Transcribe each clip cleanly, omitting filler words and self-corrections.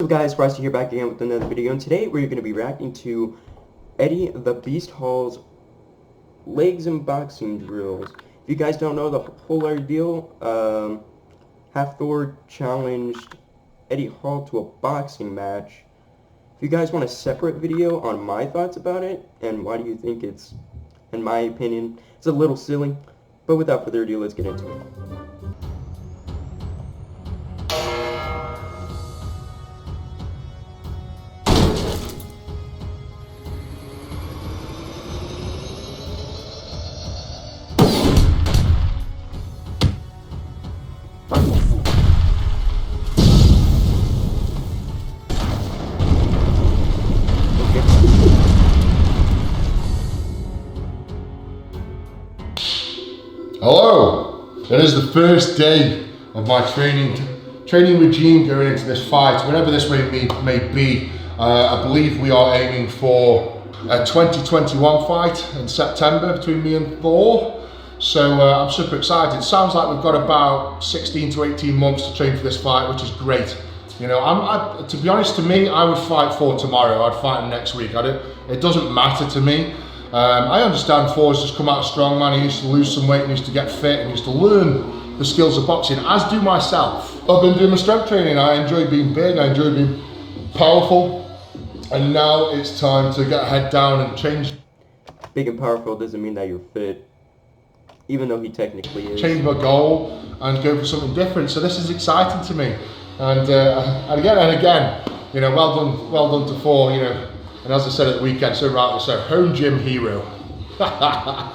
What's up guys, Frosty here back again with another video, and today we're going to be reacting to Eddie the Beast Hall's legs and boxing drills. If you guys don't know the whole ordeal, Hathor challenged Eddie Hall to a boxing match. If you guys want a separate video on my thoughts about it, and why do you think it's, in my opinion, it's a little silly, but without further ado, let's get into it. Hello! It is the first day of my training regime going into this fight, whenever this may be. I believe we are aiming for a 2021 fight in September between me and Thor. So I'm super excited. It sounds like we've got about 16 to 18 months to train for this fight, which is great. You know, to be honest, to me, I would fight Thor tomorrow. I'd fight him next week. It doesn't matter to me. I understand Thor's just come out of strongman. He needs to lose some weight, he needs to get fit, he needs to learn the skills of boxing, as do myself. I've been doing my strength training. I enjoy being big, I enjoy being powerful, and now it's time to get a head down and change. Big and powerful doesn't mean that you're fit, even though he technically is. Change my goal and go for something different. So this is exciting to me, and again, you know, well done to Thor. You know. And as I said at the weekend, so rightly so, home gym hero. I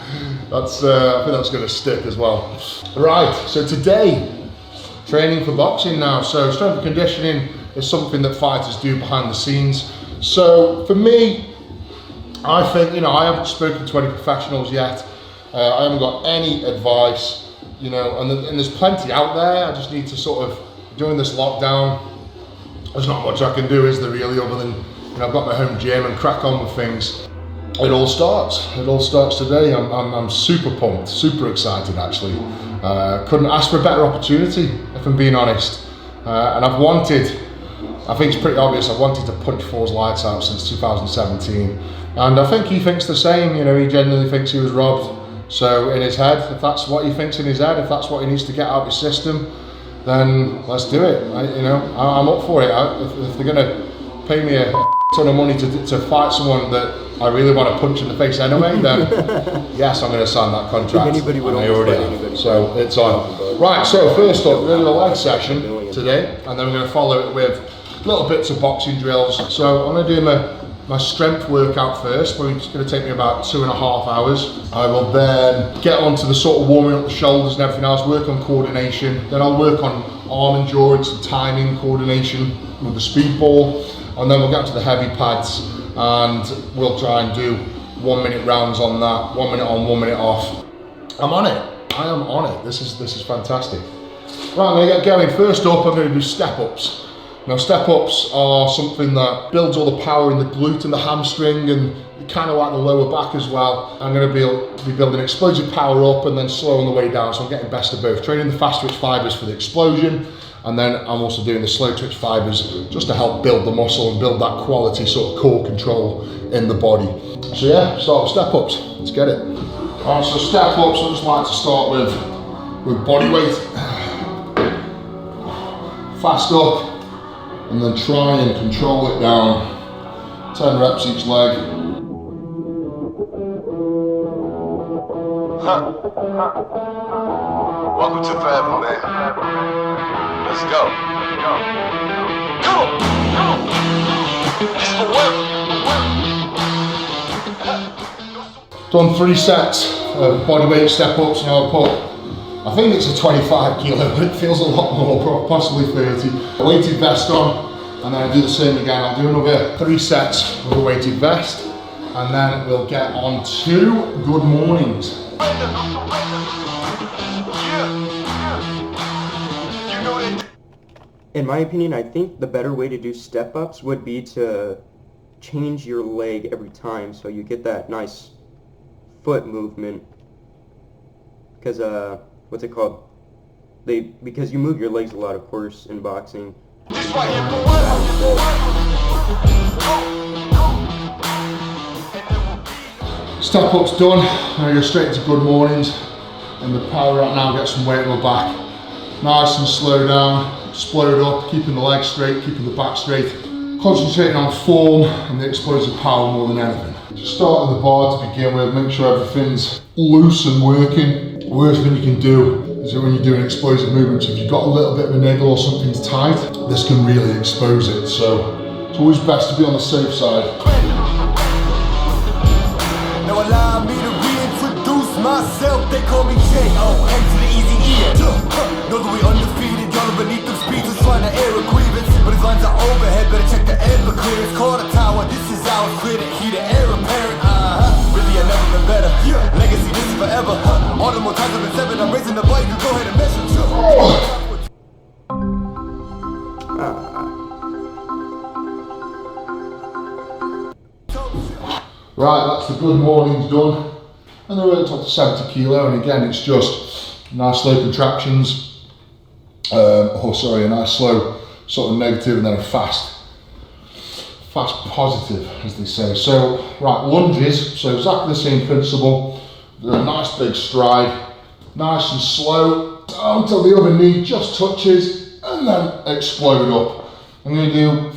think that's going to stick as well. Right, so today, training for boxing now. So strength and conditioning is something that fighters do behind the scenes. So for me, I think, you know, I haven't spoken to any professionals yet. I haven't got any advice, you know, and there's plenty out there. I just need to sort of, during this lockdown, there's not much I can do, is there really, other than, you know, I've got my home gym and crack on with things. It all starts today. I'm super pumped, super excited actually. Couldn't ask for a better opportunity, if I'm being honest. And I've wanted, I think it's pretty obvious, I've wanted to punch Thor's lights out since 2017. And I think he thinks the same, you know, he genuinely thinks he was robbed. So in his head, if that's what he thinks in his head, if that's what he needs to get out of his system, then let's do it. I'm up for it. If they're gonna pay me a ton of money to fight someone that I really want to punch in the face anyway, then yes, I'm going to sign that contract. Anybody would already fight anybody. So it's on. Right, so first up, we're doing a leg session today, and then we're going to follow it with little bits of boxing drills. So I'm going to do my strength workout first, which is going to take me about 2.5 hours. I will then get onto the sort of warming up the shoulders and everything else, work on coordination. Then I'll work on arm endurance and timing coordination with the speedball. And then we'll get to the heavy pads and we'll try and do 1 minute rounds on that, 1 minute on, 1 minute off. I'm on it, I am on it. This is fantastic. Right, I'm gonna get going. First up, I'm gonna do step ups. Now step ups are something that builds all the power in the glute and the hamstring and kind of like the lower back as well. I'm gonna be building explosive power up and then slow on the way down, so I'm getting best of both. Training the fast twitch fibers for the explosion, and then I'm also doing the slow twitch fibers just to help build the muscle and build that quality sort of core control in the body. So yeah, start with step ups. Let's get it. Alright, so step ups, I just like to start with body weight. Fast up, and then try and control it down. 10 reps each leg. Welcome to Forever, man. Let's go. Come on. This will work. Done 3 sets of body weight step ups. Now I think it's a 25 kilo, but it feels a lot more, possibly 30. Weighted vest on, and then I do the same again. I'll do another 3 sets with a weighted vest, and then we'll get on to good mornings. In my opinion, I think the better way to do step-ups would be to change your leg every time so you get that nice foot movement. Because, what's it called? Because you move your legs a lot, of course, in boxing. This right here forever. Step up's done. Now go straight to good mornings. And the power right now, get some weight on the back. Nice and slow down, explode up, keeping the legs straight, keeping the back straight. Concentrating on form and the explosive power more than anything. Just start with the bar to begin with, make sure everything's loose and working. The worst thing you can do is that when you're doing explosive movements, if you've got a little bit of a niggle or something's tight, this can really expose it. So it's always best to be on the safe side. Now allow me to reintroduce myself. They call me J.O.N. to the easy ear. Know that we undefeated, y'all beneath them speeches trying to air a grievance. But his lines are overhead, better check the air for clearance. Call the tower, this is our clear to heat the air apparent. Really I've never been better. Legacy, this is forever. All the more times I've been seven, I'm raising the bar, you go ahead and measure. Right, that's the good mornings done. And they're worked up to 70 kilo, and again, it's just nice slow contractions. A nice slow sort of negative and then a fast positive, as they say. So, right, lunges, so exactly the same principle. They're a nice big stride, nice and slow, until the other knee just touches, and then explode up. I'm going to do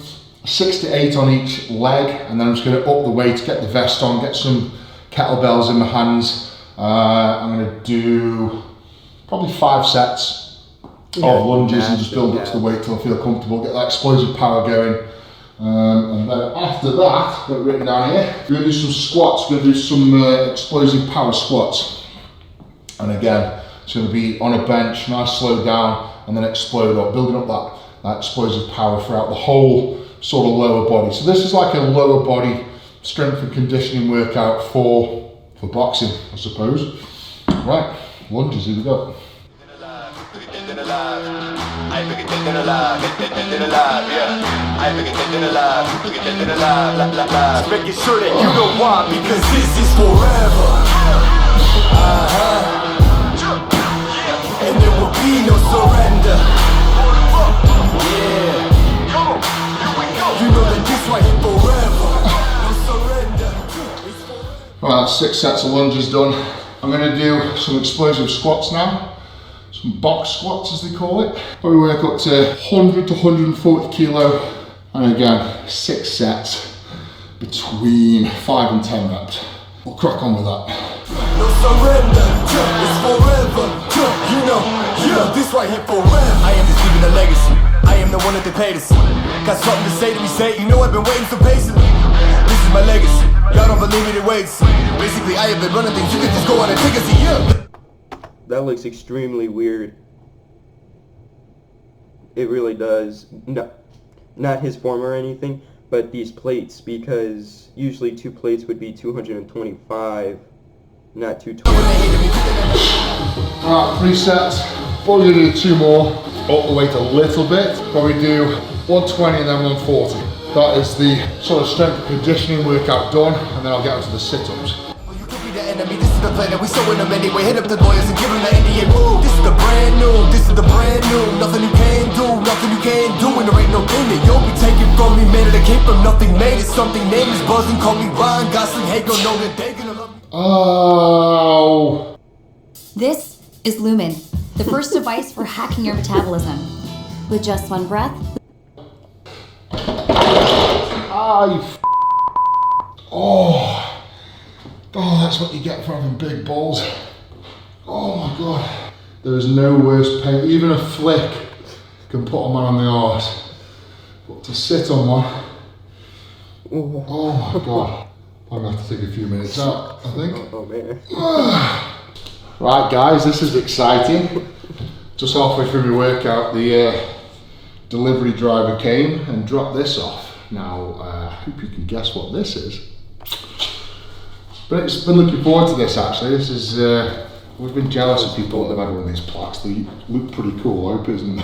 6 to 8 on each leg, and then I'm just going to up the weight, get the vest on, get some kettlebells in my hands. I'm going to do probably 5 sets of lunges and just build up to the weight till I feel comfortable, get that explosive power going. And then after that, I've got it written down here, we're going to do some squats, we're going to do some explosive power squats. And again, it's going to be on a bench, nice slow down, and then explode up, building up that explosive power throughout the whole sort of lower body. So this is like a lower body strength and conditioning workout for boxing, I suppose. Right, lunges, here we go. I bigger than alive, yeah. I bigger than alive, making sure that you know why, because this is forever. And there will be no surrender. Yeah. You know that this right here forever. No surrender. Right, that's 6 sets of lunges done. I'm going to do some explosive squats now. Some box squats, as they call it. Probably work up to 100 to 140 kilo. And again, 6 sets between 5 and 10 reps. We'll crack on with that. No surrender, it's forever. You know, this right here forever. I am just leaving a legacy. I am the one that they paid us. Got something to say to me, say, you know I've been waiting so patiently. This is my legacy. Y'all don't believe me, then wait. Basically, I have been running things. You can just go on and take a seat. That looks extremely weird. It really does. Not his form or anything, but these plates, because usually 2 plates would be 225, not 220. Alright, 3 sets. Probably gonna do 2 more. Up the weight a little bit. Probably do 120 and then 140. That is the sort of strength and conditioning workout done, and then I'll get onto the sit-ups. This is the plan that we showing them anyway. Hit up the lawyers and give them the NDA. Woo! This is the brand new, this is the brand new. Nothing you can do, nothing you can do. And there ain't no thing that you'll be taking from me. Man, it came from nothing, made it something. Name is buzzing, call me Ryan Gosling. Hey, go know that they gonna love me. Oh. This is Lumen, the first device for hacking your metabolism. With just 1 breath. Oh, that's what you get for having big balls. Oh my god. There is no worse pain. Even a flick can put a man on the arse. But to sit on one, oh my god. I'm gonna have to take a few minutes out, I think. Oh man. Right guys, this is exciting. Just halfway through my workout, the delivery driver came and dropped this off. Now, I hope you can guess what this is. But it's been looking forward to this actually. This is, we've been jealous of people that have had one of these plaques. They look pretty cool. I hope it isn't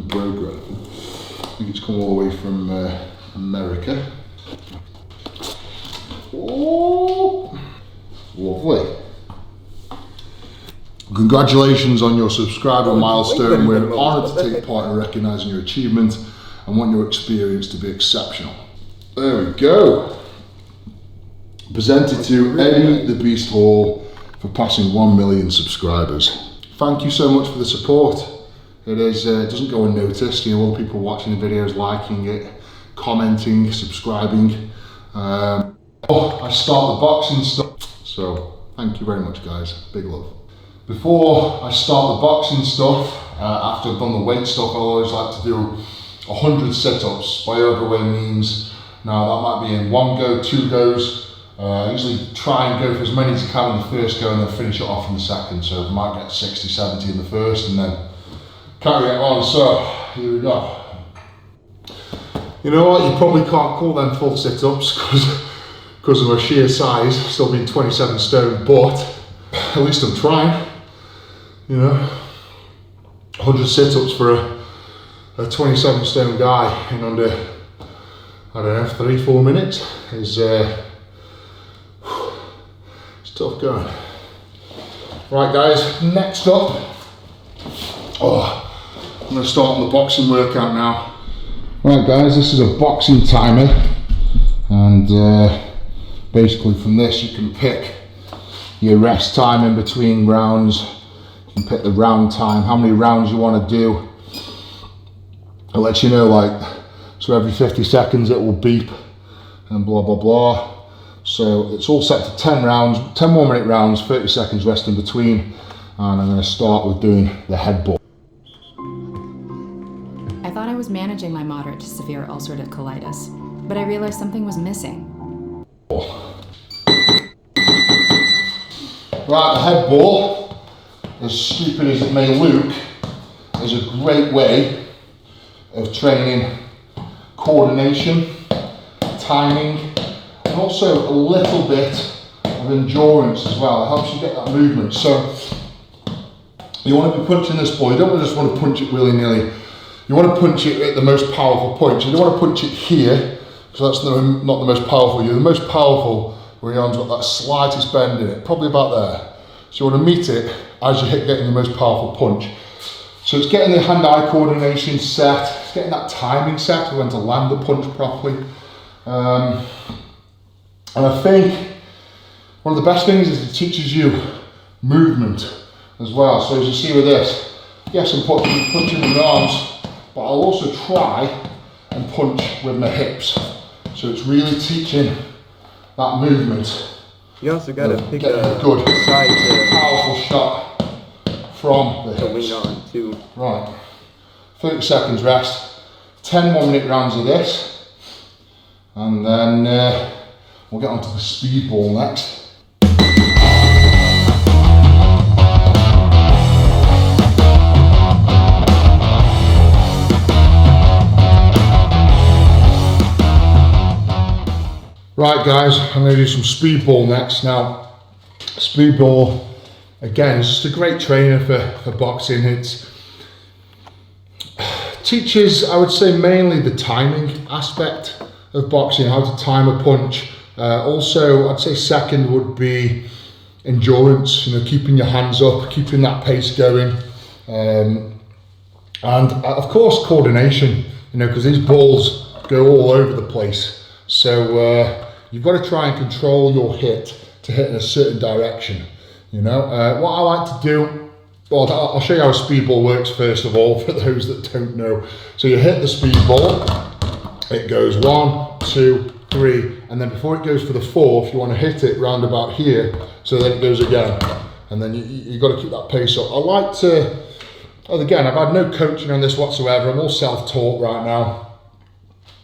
broke or anything. I think it's come all the way from America. Oh, lovely. Congratulations on your subscriber milestone. wait, We're wait, honoured to wait. take part in recognising your achievement and want your experience to be exceptional. There we go. Presented to Eddie the Beast Hall for passing 1 million subscribers. Thank you so much for the support. It doesn't go unnoticed. You know, all the people watching the videos, liking it, commenting, subscribing. I start the boxing stuff. So thank you very much, guys. Big love. Before I start the boxing stuff, after I've done the weight stuff, I always like to do 100 sit-ups by overweight means. Now that might be in one go, 2 goes. I usually try and go for as many as I can in the first go and then finish it off in the second. So I might get 60, 70 in the first and then carry it on. So here we go. You know what, you probably can't call them full sit-ups because of my sheer size, still being 27 stone, but at least I'm trying. You know, 100 sit-ups for a 27 stone guy in under, I don't know, 3-4 minutes is it's tough going. Right guys, next up, I'm going to start on the boxing workout now. Right guys, this is a boxing timer, and basically from this you can pick your rest time in between rounds. You can pick the round time, how many rounds you want to do. It lets you know, like, so every 50 seconds it will beep and blah blah blah. So it's all set to 10 rounds, 10 1 minute rounds, 30 seconds rest in between, and I'm going to start with doing the head ball. I thought I was managing my moderate to severe ulcerative colitis, but I realized something was missing. Right, the head ball, as stupid as it may look, is a great way of training coordination, timing, and also a little bit of endurance as well. It helps you get that movement. So you want to be punching this ball. You don't just want to punch it willy-nilly. You want to punch it at the most powerful point. You don't want to punch it here, because that's not the most powerful. You're the most powerful where your arm's got that slightest bend in it, probably about there. So you want to meet it as you're getting the most powerful punch. So it's getting the hand-eye coordination set, it's getting that timing set of when to land the punch properly. And I think one of the best things is it teaches you movement as well. So as you see with this, yes, I'm punching with my arms, but I'll also try and punch with my hips. So it's really teaching that movement. You also got to pick getting a a good, side powerful shot from the to hips. lean on too. Right, 30 seconds rest, 10 1 minute rounds of this, and then we'll get onto the speed ball next. Right guys, I'm going to do some speed ball next. Now, speed ball, again, is just a great trainer for boxing. It teaches, I would say, mainly the timing aspect of boxing, how to time a punch. Also, I'd say second would be endurance, you know, keeping your hands up, keeping that pace going. And of course, coordination, you know, because these balls go all over the place. So you've got to try and control your hit to hit in a certain direction. You know, what I like to do, well, I'll show you how a speed ball works first of all, for those that don't know. So you hit the speed ball, it goes 1, 2, 3, and then before it goes for the 4th, you want to hit it round about here, so then it goes again. And then you've got to keep that pace up. I like to, well, again, I've had no coaching on this whatsoever, I'm all self-taught right now.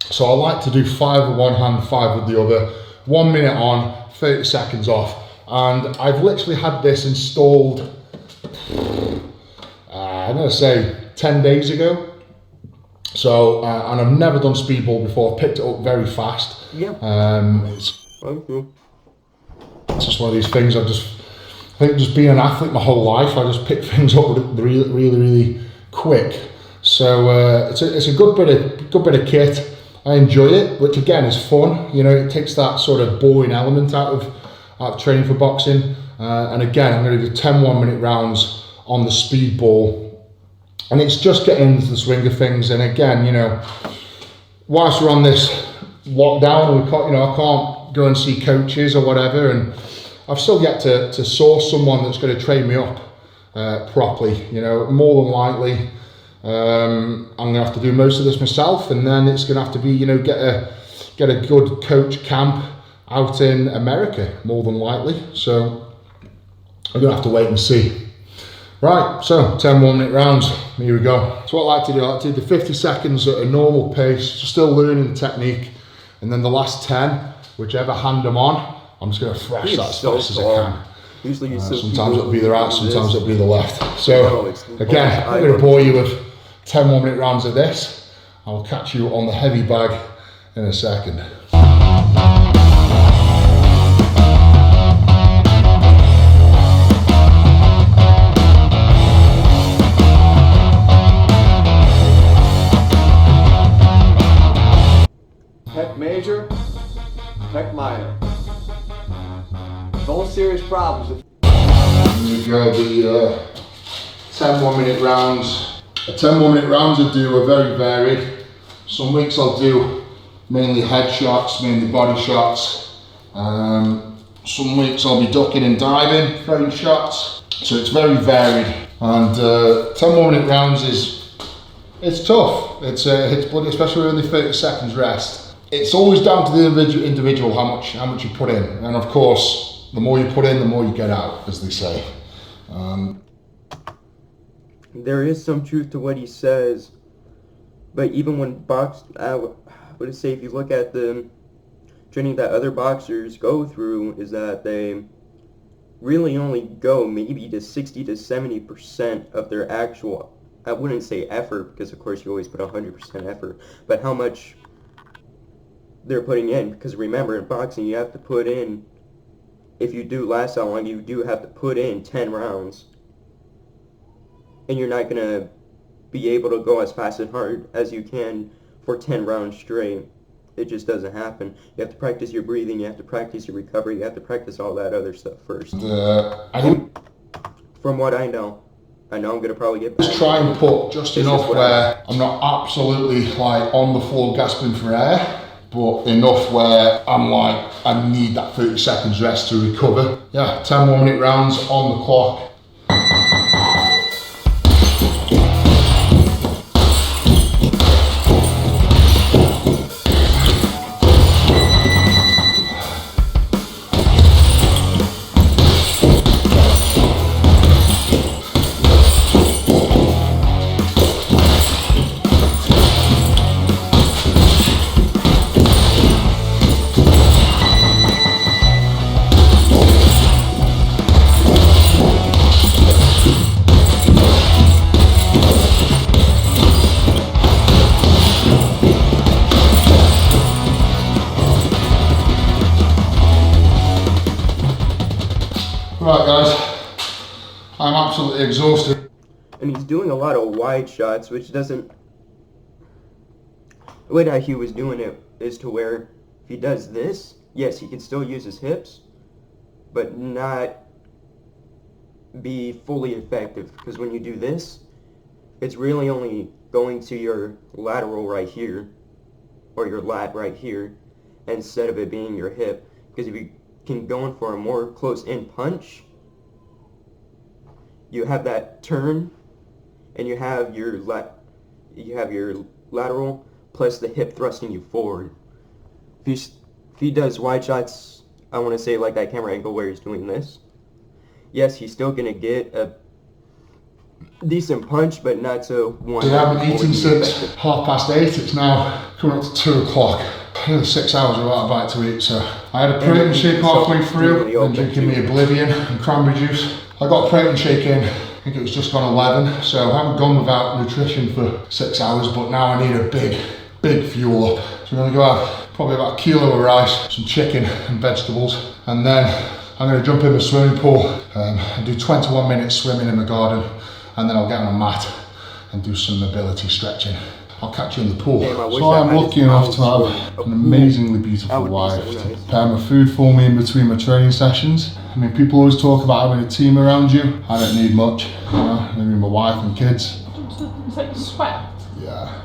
So I like to do 5 with one hand, 5 with the other, 1 minute on, 30 seconds off. And I've literally had this installed, I'm going to say 10 days ago. So, and I've never done speedball before. I've picked it up very fast. Yeah. It's just one of these things. I think just being an athlete my whole life, I just pick things up really quick. So it's a good bit of kit. I enjoy it, which again is fun. You know, it takes that sort of boring element out of training for boxing. And again, I'm going to do 10 1 minute rounds on the speed ball, and it's just getting into the swing of things. And again, you know, whilst we're on this lockdown, we can't, you know, I can't go and see coaches or whatever, and I've still yet to source someone that's going to train me up properly. You know, more than likely, I'm going to have to do most of this myself, and then it's going to have to be, you know, get a good coach camp out in America, more than likely. So I'm going to have to wait and see. Right, so 10 1-minute rounds, here we go. So what I like to do, I like to do the 50 seconds at a normal pace, still learning the technique, and then the last 10, whichever hand I'm on, I'm just going to thrash that as fast as I can. Usually sometimes it'll be the right, sometimes it'll be the left. So again, I'm going to bore you with 10 1-minute rounds of this. I'll catch you on the heavy bag in a second. Heck major, heck minor. No serious problems. Here we go, the 10 1-minute rounds. 10 1-minute rounds I do are very varied. Some weeks I'll do mainly head shots, mainly body shots. Some weeks I'll be ducking and diving, throwing shots. So it's very varied. And 10 1-minute rounds it's tough. It's bloody, especially when only 30 seconds rest. It's always down to the individual how much you put in, and of course, the more you put in, the more you get out, as they say. There is some truth to what he says, but even when I would say if you look at the training that other boxers go through, is that they really only go maybe to 60 to 70% of their actual, I wouldn't say effort, because of course you always put 100% effort, but how much they're putting in. Because remember, in boxing you have to put in, if you do last that long, you do have to put in 10 rounds, and you're not gonna be able to go as fast and hard as you can for 10 rounds straight. It just doesn't happen. You have to practice your breathing, you have to practice your recovery, you have to practice all that other stuff first. From what I know I'm gonna probably get back. Just try and put just enough where I'm not absolutely like on the floor gasping for air, but enough where I'm like, I need that 30 seconds rest to recover. Yeah, 10 1-minute rounds on the clock. Right guys, I'm absolutely exhausted. And he's doing a lot of wide shots, which doesn't, the way that he was doing it is to where if he does this, yes, he can still use his hips, but not be fully effective. Because when you do this, it's really only going to your lateral right here, or your lat right here, instead of it being your hip. Because if you can go in for a more close-in punch, you have that turn, and you have your lateral plus the hip thrusting you forward. If he does wide shots, I want to say like that camera angle where he's doing this, yes, he's still gonna get a decent punch, but not so one. I haven't eaten since 8:30. It's now coming up to 2 o'clock. 6 hours without a bite to eat, so I had a protein shake halfway through, and drinking me Oblivion and cranberry juice. I got a protein shake in, I think it was just gone 11, so I haven't gone without nutrition for 6 hours, but now I need a big fuel up. So I'm gonna go have probably about a kilo of rice, some chicken and vegetables, and then I'm gonna jump in the swimming pool and do 21 minutes swimming in the garden, and then I'll get on a mat and do some mobility stretching. I'll catch you in the pool. Damn, I wish So I I'm had lucky this enough to house have or a an pool. amazingly That beautiful would be wife so to nice. prepare my food for me in between my training sessions. I mean, people always talk about having a team around you. I don't need much, you know, maybe my wife and kids. Is that your sweat? Yeah.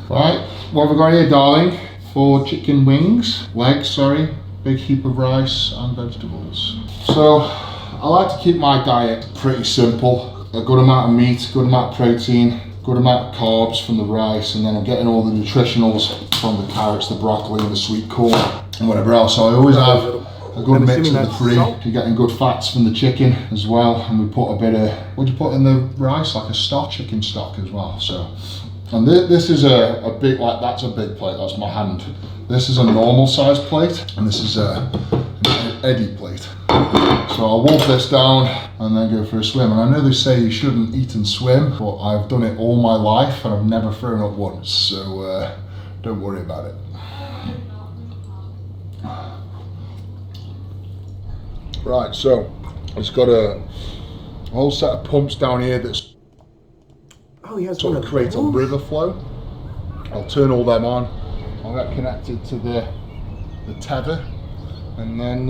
Right, what have we got here, darling? 4 chicken wings, legs, sorry, big heap of rice and vegetables. So, I like to keep my diet pretty simple. A good amount of meat, good amount of protein, good amount of carbs from the rice, and then I'm getting all the nutritionals from the carrots, the broccoli, and the sweet corn, and whatever else. So I always have a good I'm mix assuming of the that's three. salt. You're getting good fats from the chicken as well, and we put a bit of, what do you put in the rice? Like a stock, chicken stock as well. So, and this is a big, like that's a big plate, that's my hand. This is a normal size plate, and this is an Eddie plate. So I'll wolf this down and then go for a swim. And I know they say you shouldn't eat and swim, but I've done it all my life and I've never thrown up once, so don't worry about it. Right, so it's got a whole set of pumps down here that's Oh, he has sort one of of create a those? river flow. I'll turn all them on. I'll get connected to the tether, and then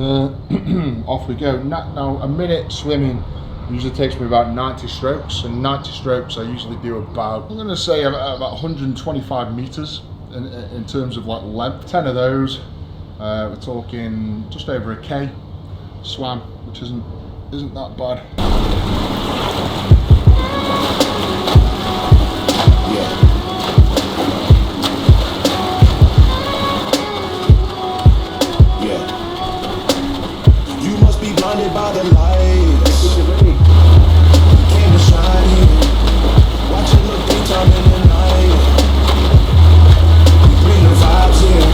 off we go. Now a minute swimming usually takes me about 90 strokes, and 90 strokes I usually do about, I'm going to say about 125 meters in terms of like length. 10 of those, we're talking just over a K swam, which isn't that bad. You must be blinded by the lights. Came to shine here. Watch it look daytime in the night. We bring the vibes here.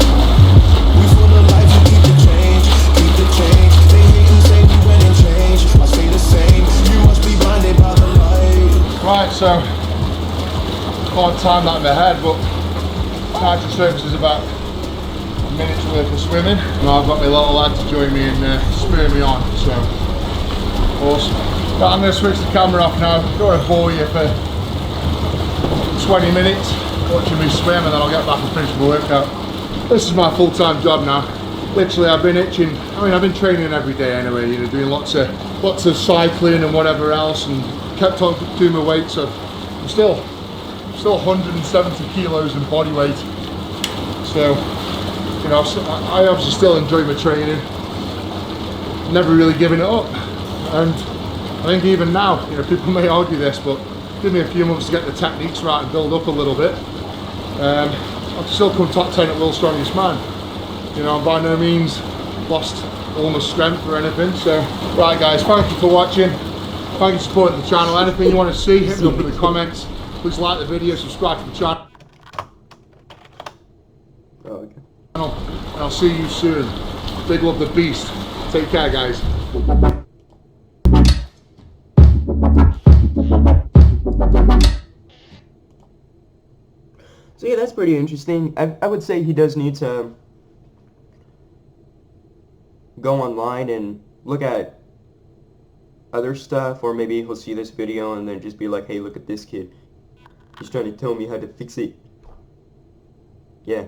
We full of life, you keep the change. Keep the change. They hate and say we win and change. I stay the same. You must be blinded by the light. Right, so can't time that in my head, but 90 strokes is about a minute's worth of swimming. Now I've got my little lad to join me and spur me on, so awesome. But I'm going to switch the camera off now. I'm going to bore you for 20 minutes watching me swim, and then I'll get back and finish my workout. This is my full-time job now. Literally, I've been itching. I mean, I've been training every day anyway, you know, doing lots of cycling and whatever else, and kept on doing my weight, so I'm still 170 kilos in body weight. So, you know, I obviously still enjoy my training, never really giving it up. And I think even now, you know, people may argue this, but give me a few months to get the techniques right and build up a little bit. I've still come top 10 at World's Strongest Man. You know, I'm by no means lost all my strength or anything. So, right guys, thank you for watching. Thank you for supporting the channel. Anything you want to see, hit me up in the comments. Please like the video, subscribe to the channel. Oh, okay. And I'll see you soon. Big love the beast. Take care, guys. So yeah, that's pretty interesting. I would say he does need to go online and look at other stuff, or maybe he'll see this video and then just be like, hey, look at this kid. He's trying to tell me how to fix it. Yeah.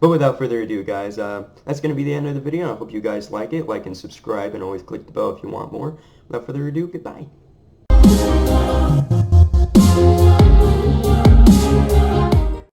But without further ado, guys, that's going to be the end of the video. I hope you guys like it. Like and subscribe, and always click the bell if you want more. Without further ado, goodbye.